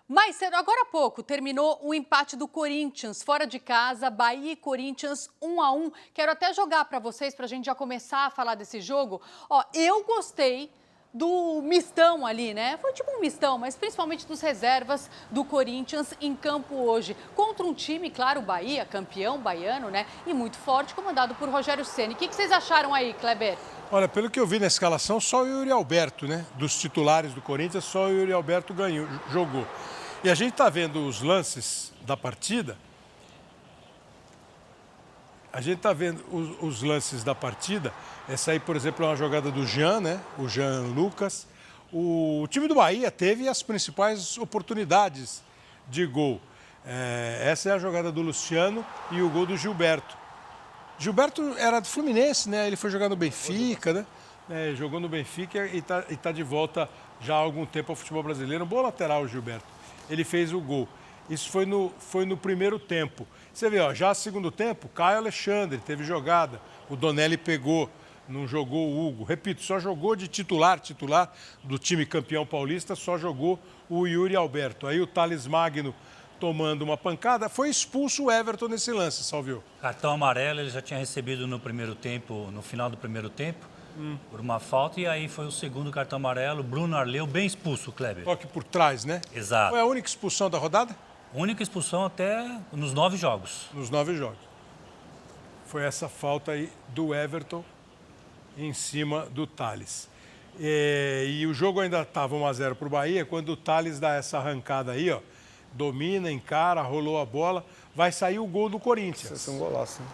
Mais cedo, agora há pouco, terminou o empate do Corinthians, fora de casa, Bahia e Corinthians 1-1. Quero até jogar para vocês, para a gente já começar a falar desse jogo. Ó, eu gostei do mistão ali, né? Foi tipo um mistão, mas principalmente dos reservas do Corinthians em campo hoje. Contra um time, claro, Bahia, campeão baiano, né? E muito forte, comandado por Rogério Ceni. O que vocês acharam aí, Kleber? Olha, pelo que eu vi na escalação, só o Yuri Alberto, né? Dos titulares do Corinthians, só o Yuri Alberto jogou. E a gente está vendo os lances da partida. A gente está vendo os lances da partida. Essa aí, por exemplo, é uma jogada do Jean, né? O Jean Lucas. O time do Bahia teve as principais oportunidades de gol. Essa é a jogada do Luciano e o gol do Gilberto. Gilberto era do Fluminense, né? Ele foi jogar no Benfica, né? Jogou no Benfica e tá de volta já há algum tempo ao futebol brasileiro. Um bom lateral, o Gilberto. Ele fez o gol. Isso foi no primeiro tempo. Você vê, ó, já segundo tempo, Caio Alexandre teve jogada. O Donelli pegou, não jogou o Hugo. Repito, só jogou de titular do time campeão paulista, só jogou o Yuri Alberto. Aí o Thales Magno tomando uma pancada, foi expulso o Everton nesse lance, Salvio. Cartão amarelo ele já tinha recebido no primeiro tempo, no final do primeiro tempo, por uma falta, e aí foi o segundo cartão amarelo, Bruno Arleu, bem expulso, Kleber. Toque por trás, né? Exato. Foi a única expulsão da rodada? Única expulsão até nos 9 jogos. Nos 9 jogos. Foi essa falta aí do Everton em cima do Thales. E o jogo ainda estava 1-0 para o Bahia, quando o Thales dá essa arrancada aí, ó, domina, encara, rolou a bola, vai sair o gol do Corinthians. Isso é um golaço, hein?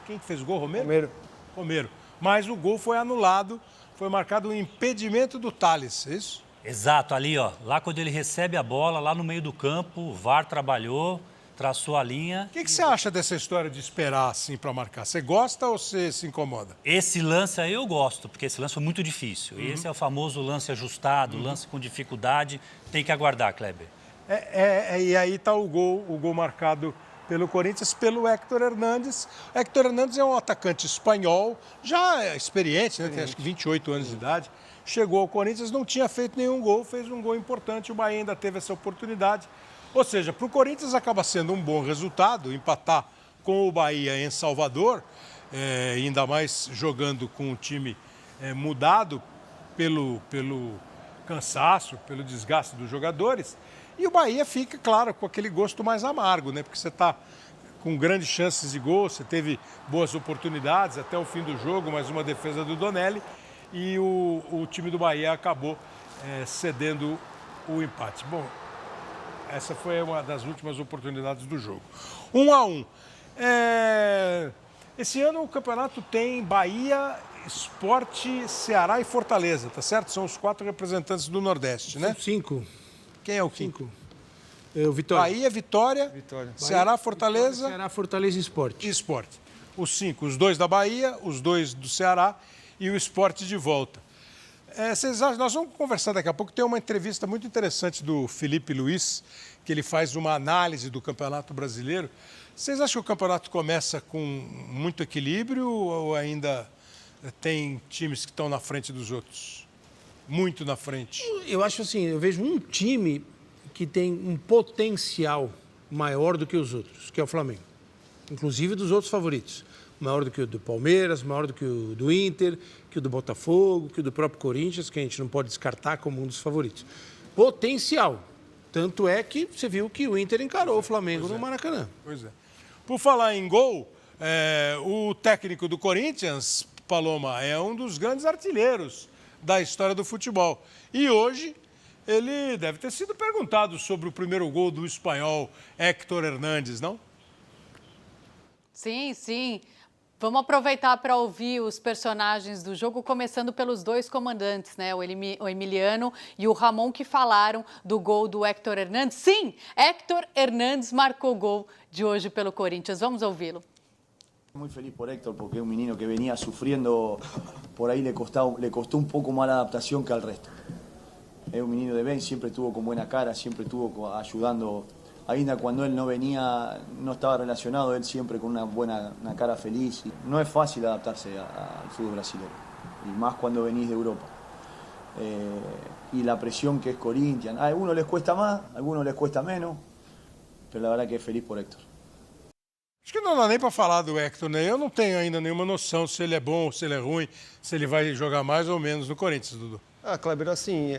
Quem que fez o gol, Romero? Romero. Mas o gol foi anulado, foi marcado um impedimento do Thales, é isso? Exato, ali, ó, lá quando ele recebe a bola, lá no meio do campo, o VAR trabalhou, traçou a linha. O que você acha dessa história de esperar assim para marcar? Você gosta ou você se incomoda? Esse lance aí eu gosto, porque esse lance foi muito difícil. Esse é o famoso lance ajustado, lance com dificuldade, tem que aguardar, Kleber. E aí está o gol marcado pelo Corinthians, pelo Héctor Hernández. O Héctor Hernández é um atacante espanhol, já experiente, né? Tem acho que 28 anos de idade. Chegou ao Corinthians, não tinha feito nenhum gol, fez um gol importante, o Bahia ainda teve essa oportunidade. Ou seja, para o Corinthians acaba sendo um bom resultado, empatar com o Bahia em Salvador, ainda mais jogando com o time mudado pelo cansaço, pelo desgaste dos jogadores. E o Bahia fica, claro, com aquele gosto mais amargo, né? Porque você está com grandes chances de gol, você teve boas oportunidades até o fim do jogo, mais uma defesa do Donelli, e o time do Bahia acabou cedendo o empate. Bom, essa foi uma das últimas oportunidades do jogo. 1-1. Esse ano o campeonato tem Bahia, Sport, Ceará e Fortaleza, tá certo? São os 4 representantes do Nordeste, né? 5. Quem é o quinto? O Vitória. Bahia, Vitória. Ceará, Fortaleza. Ceará, Fortaleza e Sport. E Sport. Os 5, os 2 da Bahia, os 2 do Ceará e o Sport de volta. Vocês acham, nós vamos conversar daqui a pouco, tem uma entrevista muito interessante do Felipe Luiz, que ele faz uma análise do Campeonato Brasileiro. Vocês acham que o campeonato começa com muito equilíbrio ou ainda tem times que estão na frente dos outros? Muito na frente. Eu acho assim, eu vejo um time que tem um potencial maior do que os outros, que é o Flamengo. Inclusive dos outros favoritos. Maior do que o do Palmeiras, maior do que o do Inter, que o do Botafogo, que o do próprio Corinthians, que a gente não pode descartar como um dos favoritos. Potencial. Tanto é que você viu que o Inter encarou o Flamengo no Maracanã. Pois é. Por falar em gol, o técnico do Corinthians, Paloma, é um dos grandes artilheiros da história do futebol. E hoje ele deve ter sido perguntado sobre o primeiro gol do espanhol Héctor Hernández, não? Sim, sim. Vamos aproveitar para ouvir os personagens do jogo, começando pelos 2 comandantes, né? O Emiliano e o Ramon, que falaram do gol do Héctor Hernández. Sim, Héctor Hernández marcou o gol de hoje pelo Corinthians. Vamos ouvi-lo. Muy feliz por Héctor porque es un menino que venía sufriendo, por ahí le costó un poco más la adaptación que al resto. Es un menino de bien, siempre estuvo con buena cara, siempre estuvo ayudando. Ainda cuando él no venía, no estaba relacionado, él siempre con una cara feliz. No es fácil adaptarse al fútbol brasileño, y más cuando venís de Europa. y la presión que es Corinthians. A algunos les cuesta más, a algunos les cuesta menos, pero la verdad que feliz por Héctor. Acho que não dá nem para falar do Héctor, né? Eu não tenho ainda nenhuma noção se ele é bom ou se ele é ruim, se ele vai jogar mais ou menos no Corinthians, Dudu. Kleber, assim,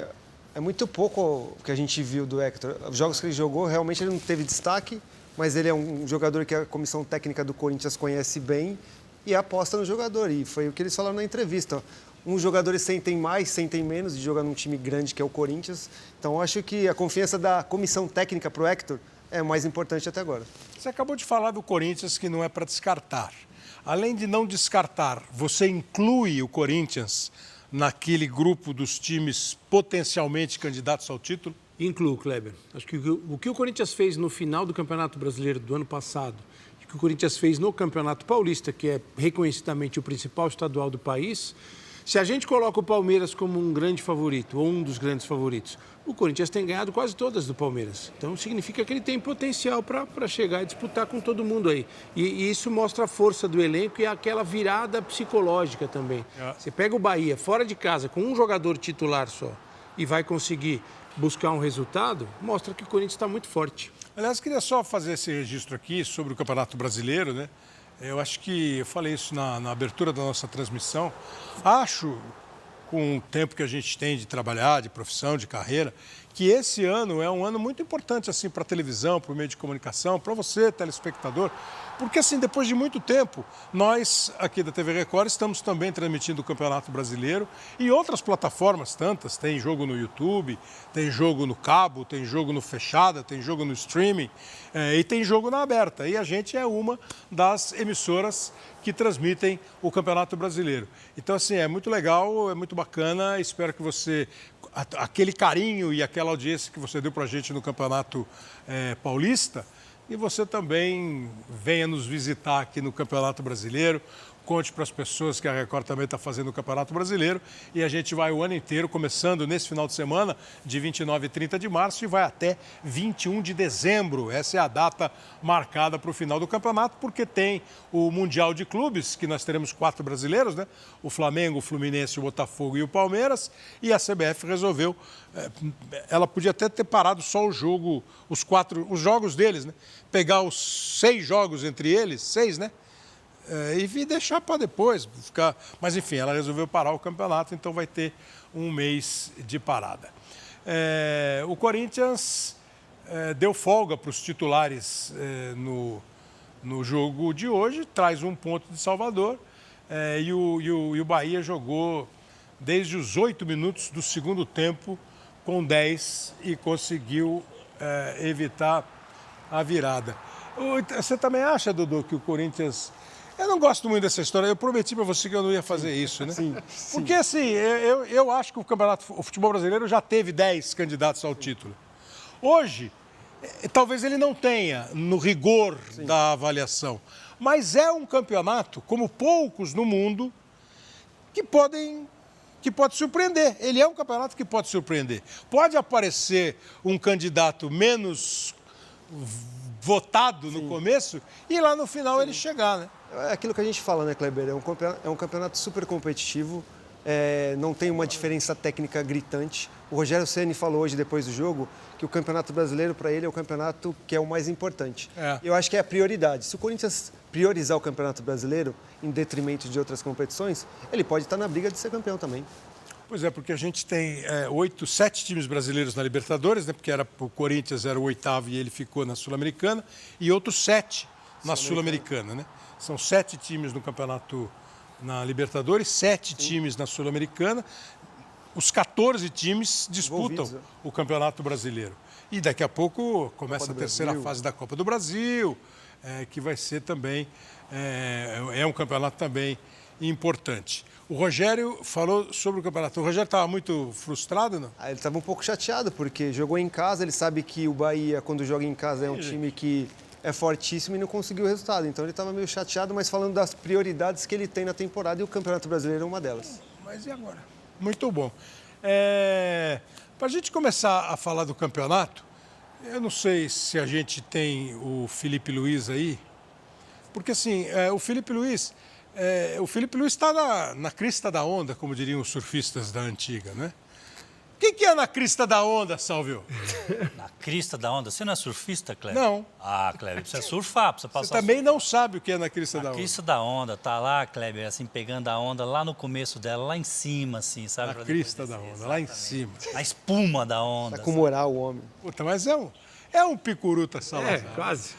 é muito pouco o que a gente viu do Héctor. Os jogos que ele jogou, realmente ele não teve destaque, mas ele é um jogador que a comissão técnica do Corinthians conhece bem e aposta no jogador. E foi o que eles falaram na entrevista. Uns jogadores sentem mais, sentem menos de jogar num time grande que é o Corinthians. Então, acho que a confiança da comissão técnica para o Héctor é mais importante até agora. Você acabou de falar do Corinthians, que não é para descartar. Além de não descartar, você inclui o Corinthians naquele grupo dos times potencialmente candidatos ao título? Incluo, Kleber. Acho que o que o Corinthians fez no final do Campeonato Brasileiro do ano passado, e o que o Corinthians fez no Campeonato Paulista, que é reconhecidamente o principal estadual do país, se a gente coloca o Palmeiras como um grande favorito, ou um dos grandes favoritos, o Corinthians tem ganhado quase todas do Palmeiras. Então, significa que ele tem potencial para chegar e disputar com todo mundo aí. E isso mostra a força do elenco e aquela virada psicológica também. Você pega o Bahia fora de casa com um jogador titular só e vai conseguir buscar um resultado, mostra que o Corinthians está muito forte. Aliás, queria só fazer esse registro aqui sobre o Campeonato Brasileiro, né? Eu acho que eu falei isso na abertura da nossa transmissão. Acho, com o tempo que a gente tem de trabalhar, de profissão, de carreira, que esse ano é um ano muito importante assim, para a televisão, para o meio de comunicação, para você, telespectador, porque assim, depois de muito tempo, nós aqui da TV Record estamos também transmitindo o Campeonato Brasileiro e outras plataformas tantas, tem jogo no YouTube, tem jogo no cabo, tem jogo no fechada, tem jogo no streaming e tem jogo na aberta. E a gente é uma das emissoras que transmitem o Campeonato Brasileiro. Então, assim, é muito legal, é muito bacana, espero que você, aquele carinho e aquela audiência que você deu para a gente no Campeonato Paulista, e você também venha nos visitar aqui no Campeonato Brasileiro, conte para as pessoas que a Record também está fazendo o Campeonato Brasileiro e a gente vai o ano inteiro, começando nesse final de semana, de 29 e 30 de março e vai até 21 de dezembro. Essa é a data marcada para o final do campeonato, porque tem o Mundial de Clubes, que nós teremos 4 brasileiros, né? O Flamengo, o Fluminense, o Botafogo e o Palmeiras, e a CBF resolveu, ela podia até ter parado só o jogo, os jogos deles, né? Pegar os 6 jogos entre eles, 6, né? E deixar para depois, ficar. Mas enfim, ela resolveu parar o campeonato, então vai ter um mês de parada. O Corinthians deu folga para os titulares no jogo de hoje, traz um ponto de Salvador, e o Bahia jogou desde os 8 minutos do segundo tempo com 10 e conseguiu evitar a virada. Você também acha, Dudu, que o Corinthians... Eu não gosto muito dessa história. Eu prometi para você que eu não ia fazer isso, né? Sim. Porque, assim, eu acho que o futebol brasileiro já teve 10 candidatos ao título. Hoje, talvez ele não tenha, no rigor da avaliação. Mas é um campeonato, como poucos no mundo, que pode surpreender. Ele é um campeonato que pode surpreender. Pode aparecer um candidato menos votado no começo e lá no final ele chegar, né? É aquilo que a gente fala, né, Kleber? É um campeonato super competitivo, não tem uma diferença técnica gritante. O Rogério Ceni falou hoje, depois do jogo, que o Campeonato Brasileiro, para ele, é o campeonato que é o mais importante. Eu acho que é a prioridade. Se o Corinthians priorizar o Campeonato Brasileiro, em detrimento de outras competições, ele pode estar na briga de ser campeão também. Pois é, porque a gente tem 7 times brasileiros na Libertadores, né? Porque o Corinthians era o 8º e ele ficou na Sul-Americana, e outros 7 na Sul-Americana, né? São 7 times no campeonato na Libertadores, 7 times na Sul-Americana. Os 14 times disputam o Campeonato Brasileiro. E daqui a pouco começa a terceira fase da Copa do Brasil, que vai ser também, é um campeonato também importante. O Rogério falou sobre o campeonato. O Rogério estava muito frustrado, não? Ele estava um pouco chateado, porque jogou em casa, ele sabe que o Bahia, quando joga em casa, é um time que é fortíssimo e não conseguiu o resultado. Então ele estava meio chateado, mas falando das prioridades que ele tem na temporada, e o Campeonato Brasileiro é uma delas. Mas e agora? Muito bom. Para a gente começar a falar do campeonato, eu não sei se a gente tem o Felipe Luiz aí, porque assim, o Felipe Luiz está na crista da onda, como diriam os surfistas da antiga, né? que é na crista da onda, Salvio? Na crista da onda. Você não é surfista, Kleber? Não. Ah, Kleber, precisa surfar, precisa Você passar. também não sabe o que é na crista da A onda. crista da onda, tá lá, Kleber, assim, pegando a onda lá no começo dela, lá em cima, assim, sabe? Na Pra depois crista da descer, onda, lá em exatamente. cima. A espuma da onda. Tá com moral o homem. Puta, mas é um picuruta Salazar. É, quase.